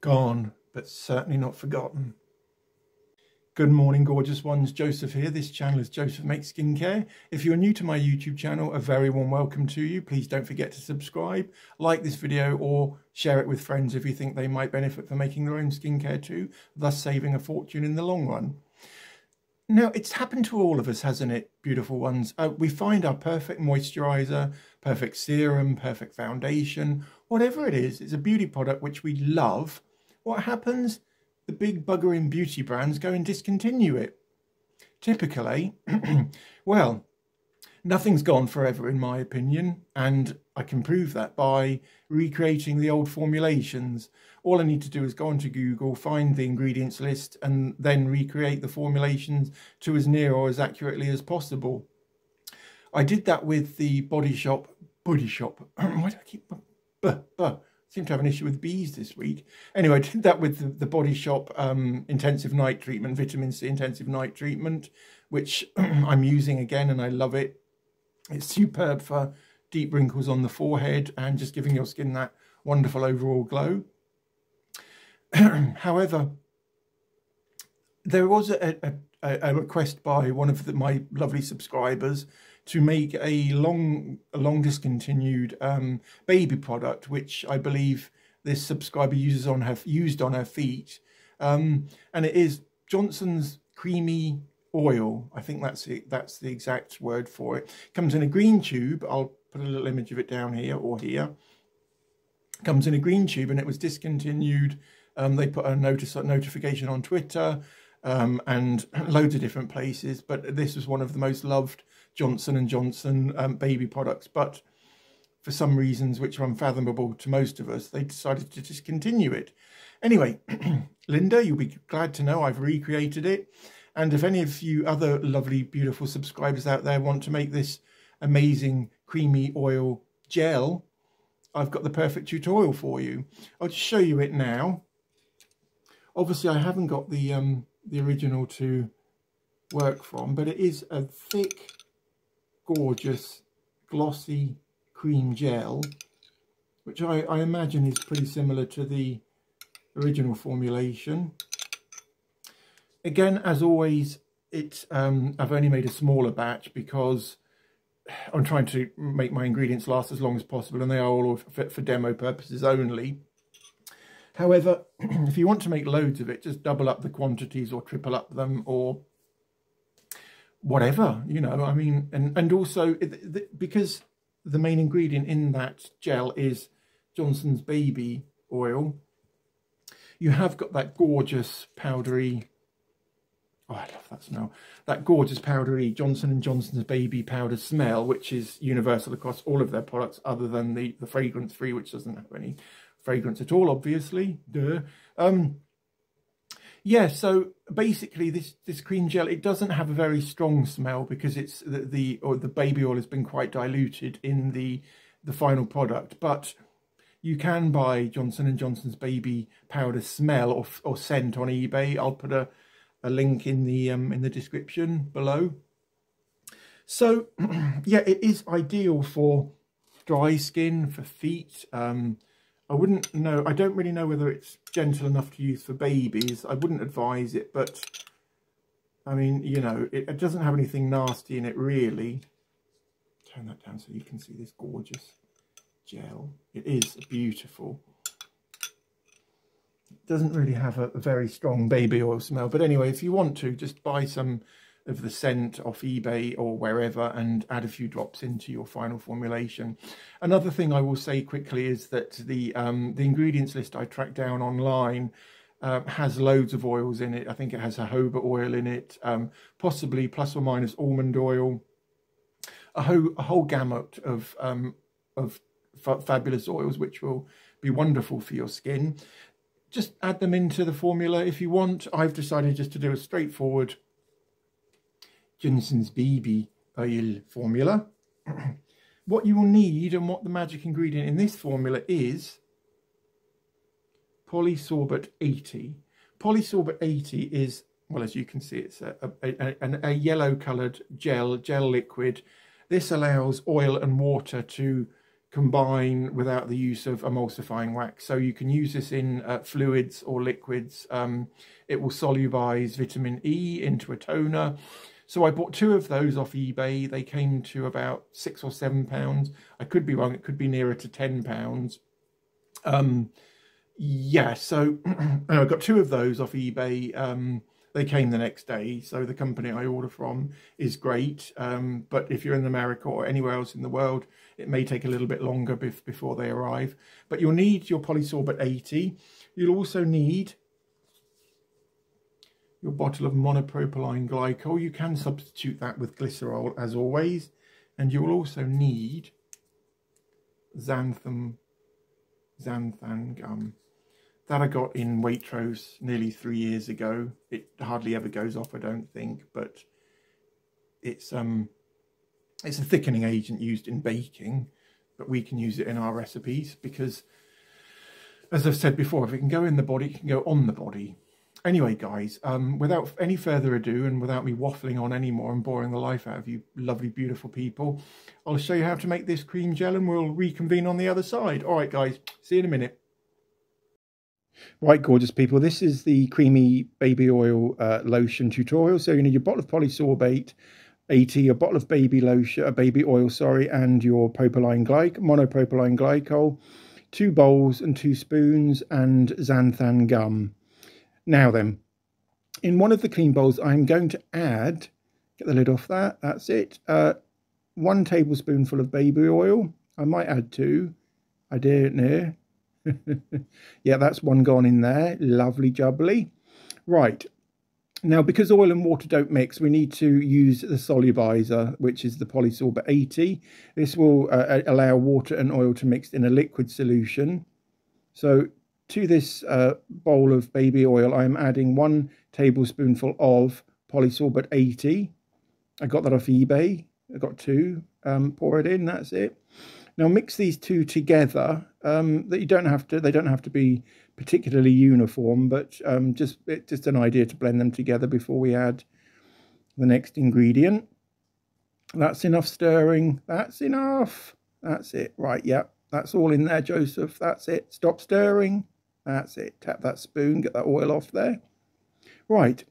Gone, but certainly not forgotten. Good morning, gorgeous ones. Joseph here. This channel is Joseph Makes Skincare. If you're new to my YouTube channel, a very warm welcome to you. Please don't forget to subscribe, like this video, or share it with friends if you think they might benefit from making their own skincare too, thus saving a fortune in the long run. Now, it's happened to all of us, hasn't it, beautiful ones? We find our perfect moisturizer, perfect serum, perfect foundation, whatever it is, it's a beauty product which we love. What happens? The big buggering beauty brands go and discontinue it. Typically, well, nothing's gone forever in my opinion, and I can prove that by recreating the old formulations. All I need to do is go onto Google, find the ingredients list, and then recreate the formulations to as near or as accurately as possible. I did that with the Body Shop. Why do I keep... seem to have an issue with bees this week. Anyway, I did that with the Body Shop intensive night treatment, vitamin C intensive night treatment, which I'm using again and I love it. It's superb for deep wrinkles on the forehead and just giving your skin that wonderful overall glow. However, there was a request by one of my lovely subscribers to make a long discontinued baby product, which I believe this subscriber used on her feet, and it is Johnson's Creamy Oil. I think that's it. That's the exact word for it. Comes in a green tube. I'll put a little image of it down here or here. Comes in a green tube, and it was discontinued. They put a notification on Twitter and loads of different places, but this was one of the most loved Johnson & Johnson baby products, but for some reasons which are unfathomable to most of us, they decided to discontinue it. Anyway, Linda, you'll be glad to know I've recreated it, and if any of you other lovely, beautiful subscribers out there want to make this amazing creamy oil gel, I've got the perfect tutorial for you. I'll just show you it now. Obviously, I haven't got the original to work from, but it is a thick, gorgeous, glossy cream gel, which I imagine is pretty similar to the original formulation. Again, as always, I've only made a smaller batch because I'm trying to make my ingredients last as long as possible, and they are all fit for demo purposes only. However, if you want to make loads of it, just double up the quantities or triple up them or whatever, you know, I mean, and also because the main ingredient in that gel is Johnson's baby oil, you have got that gorgeous powdery, oh, I love that smell, that gorgeous powdery Johnson & Johnson's baby powder smell, which is universal across all of their products other than the fragrance free, which doesn't have any fragrance at all, obviously. Duh. Yeah, so basically this cream gel, it doesn't have a very strong smell because it's the baby oil has been quite diluted in the final product, but you can buy Johnson & Johnson's baby powder smell or scent on eBay. I'll put a link in the description below. So yeah, it is ideal for dry skin, for feet. I wouldn't know, I don't really know whether it's gentle enough to use for babies. I wouldn't advise it, but I mean, you know, it doesn't have anything nasty in it really. Turn that down so you can see this gorgeous gel. It is beautiful. It doesn't really have a very strong baby oil smell, but anyway, if you want to, just buy some of the scent off eBay or wherever and add a few drops into your final formulation. Another thing I will say quickly is that the ingredients list I tracked down online has loads of oils in it. I think it has jojoba oil in it, possibly plus or minus almond oil, a whole gamut of fabulous oils which will be wonderful for your skin. Just add them into the formula if you want. I've decided just to do a straightforward Johnson's baby oil formula. What you will need and what the magic ingredient in this formula is Polysorbate 80. Polysorbate 80 is, well, as you can see, it's a yellow coloured gel liquid. This allows oil and water to combine without the use of emulsifying wax. So you can use this in fluids or liquids. It will solubilize vitamin E into a toner. So I bought 2 of those off eBay. They came to about £6 or £7. I could be wrong. It could be nearer to £10. Yeah, so I got 2 of those off eBay. They came the next day. So the company I order from is great. But if you're in America or anywhere else in the world, it may take a little bit longer before they arrive. But you'll need your Polysorbate 80. You'll also need your bottle of Monopropylene Glycol. You can substitute that with glycerol as always. And you will also need Xanthan Gum. That I got in Waitrose nearly 3 years ago. It hardly ever goes off, I don't think, but it's a thickening agent used in baking, but we can use it in our recipes because, as I've said before, if it can go in the body, it can go on the body. Anyway, guys, without any further ado and without me waffling on anymore and boring the life out of you lovely, beautiful people, I'll show you how to make this cream gel and we'll reconvene on the other side. All right, guys, see you in a minute. Right, gorgeous people, this is the creamy baby oil lotion tutorial. So you need your bottle of Polysorbate 80, your bottle of baby lotion, baby oil, sorry, and your monopropylene glycol, 2 bowls and 2 spoons, and Xanthan Gum. Now then, in one of the clean bowls, I'm going to add, get the lid off that, that's it, 1 tablespoonful of baby oil. I might add 2, I don't know. Yeah, that's 1 gone in there. Lovely jubbly. Right. Now, because oil and water don't mix, we need to use the solubilizer, which is the Polysorbate 80. This will allow water and oil to mix in a liquid solution. So to this bowl of baby oil, I'm adding 1 tablespoonful of Polysorbate 80. I got that off eBay. I got 2. Pour it in. That's it. Now mix these 2 together. They don't have to be particularly uniform, but just an idea to blend them together before we add the next ingredient. That's enough stirring. That's enough. That's it. Right, yeah, that's all in there, Joseph. That's it. Stop stirring. That's it. Tap that spoon, get that oil off there. Right.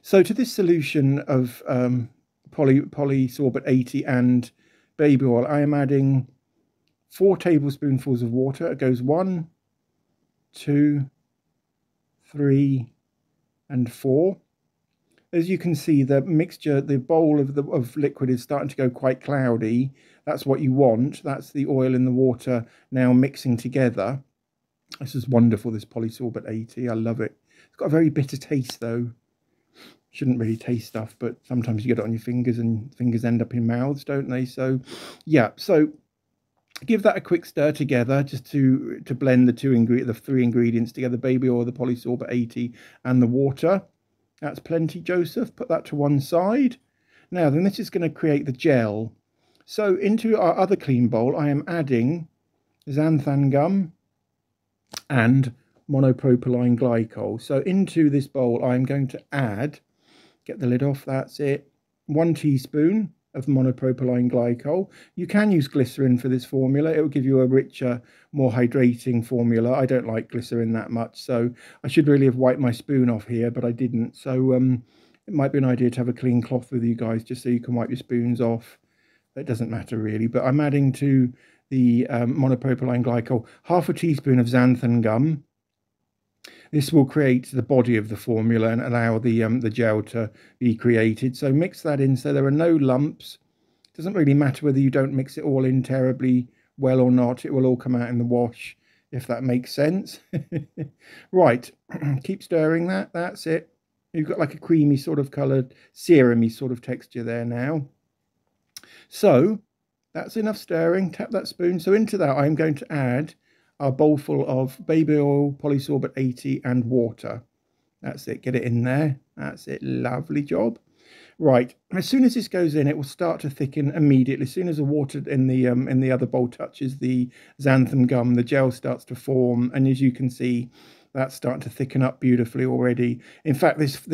So to this solution of Polysorbate 80 and baby oil, I am adding 4 tablespoonfuls of water. It goes 1, 2, 3, and 4. As you can see, the mixture, the bowl of liquid is starting to go quite cloudy. That's what you want. That's the oil and the water now mixing together. This is wonderful, this Polysorbate 80. I love it. It's got a very bitter taste, though. Shouldn't really taste stuff, but sometimes you get it on your fingers and fingers end up in mouths, don't they? So, yeah. So give that a quick stir together just to blend the 3 ingredients together, baby oil, the Polysorbate 80 and the water. That's plenty, Joseph. Put that to one side. Now then, this is going to create the gel. So into our other clean bowl, I am adding Xanthan Gum and Monopropylene Glycol. So into this bowl, I'm going to add, get the lid off, that's it, 1 teaspoon of Monopropylene Glycol. You can use glycerin for this formula. It will give you a richer, more hydrating formula. I don't like glycerin that much, so I should really have wiped my spoon off here, but I didn't. So it might be an idea to have a clean cloth with you guys, just so you can wipe your spoons off. It doesn't matter really, but I'm adding to the Monopropylene Glycol 1/2 teaspoon of Xanthan Gum. This will create the body of the formula and allow the gel to be created. So mix that in so there are no lumps. It doesn't really matter whether you don't mix it all in terribly well or not. It will all come out in the wash, if that makes sense. Right, keep stirring that. That's it. You've got like a creamy sort of coloured, serumy sort of texture there now. So that's enough stirring. Tap that spoon. So into that I'm going to add our bowlful of baby oil, Polysorbate 80 and water. That's it. Get it in there. That's it. Lovely job. Right. As soon as this goes in, it will start to thicken immediately. As soon as the water in the other bowl touches the Xanthan Gum, the gel starts to form, and as you can see, that's starting to thicken up beautifully already. In fact, this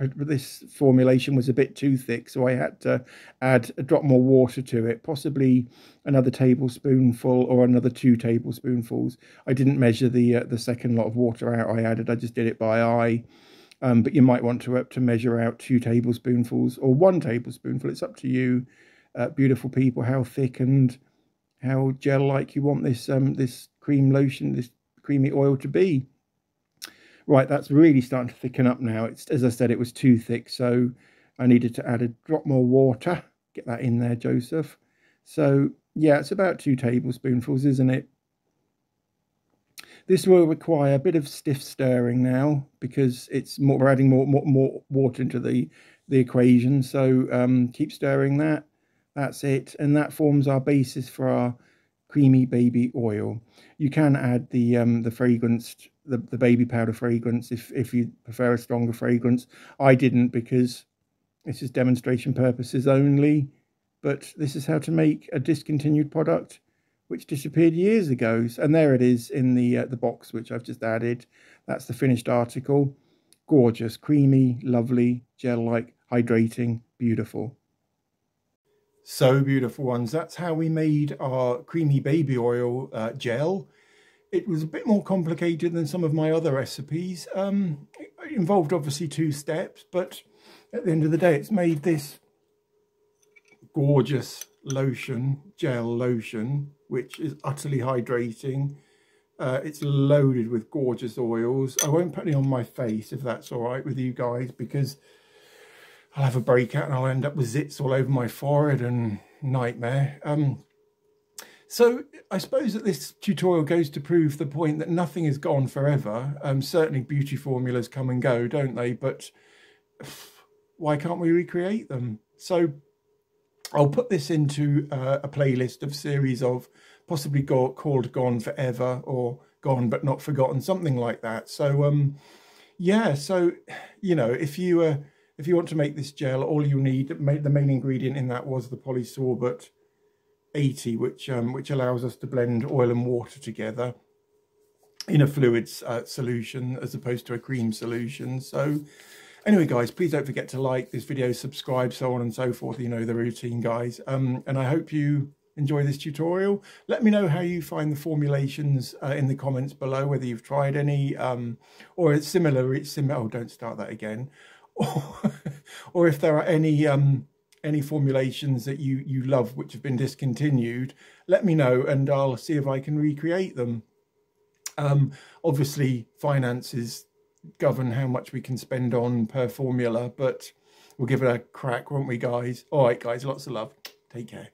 this formulation was a bit too thick, so I had to add a drop more water to it, possibly another tablespoonful or another 2 tablespoonfuls. I didn't measure the second lot of water out I added. I just did it by eye. But you might want to measure out 2 tablespoonfuls or 1 tablespoonful. It's up to you, beautiful people, how thick and how gel-like you want this this cream lotion, this creamy oil to be. Right, that's really starting to thicken up now. It's, as I said, it was too thick, so I needed to add a drop more water. Get that in there, Joseph. So yeah, it's about 2 tablespoonfuls, isn't it? This will require a bit of stiff stirring now because we're adding more water into the equation. So keep stirring that. That's it, and that forms our basis for our creamy baby oil. You can add the fragrance, the baby powder fragrance if you prefer a stronger fragrance. I didn't because this is demonstration purposes only. But this is how to make a discontinued product which disappeared years ago. And there it is in the box which I've just added. That's the finished article. Gorgeous, creamy, lovely, gel-like, hydrating, beautiful. So beautiful ones. That's how we made our creamy baby oil gel. It was a bit more complicated than some of my other recipes. It involved obviously 2 steps, but at the end of the day, it's made this gorgeous lotion, gel lotion, which is utterly hydrating. It's loaded with gorgeous oils. I won't put any on my face if that's all right with you guys, because I'll have a breakout and I'll end up with zits all over my forehead and nightmare. So I suppose that this tutorial goes to prove the point that nothing is gone forever. Certainly beauty formulas come and go, don't they? But why can't we recreate them? So I'll put this into a playlist of series of possibly called Gone Forever or Gone But Not Forgotten, something like that. So yeah, so you know, if you want to make this gel, all you need, the main ingredient in that was the Polysorbate 80, which allows us to blend oil and water together in a fluid solution as opposed to a cream solution. So anyway, guys, please don't forget to like this video, subscribe, so on and so forth. You know the routine, guys. And I hope you enjoy this tutorial. Let me know how you find the formulations in the comments below, whether you've tried any or it's similar. Oh, don't start that again. Or if there are any formulations that you love which have been discontinued, let me know and I'll see if I can recreate them. Obviously, finances govern how much we can spend on per formula, but we'll give it a crack, won't we, guys? All right, guys, lots of love. Take care.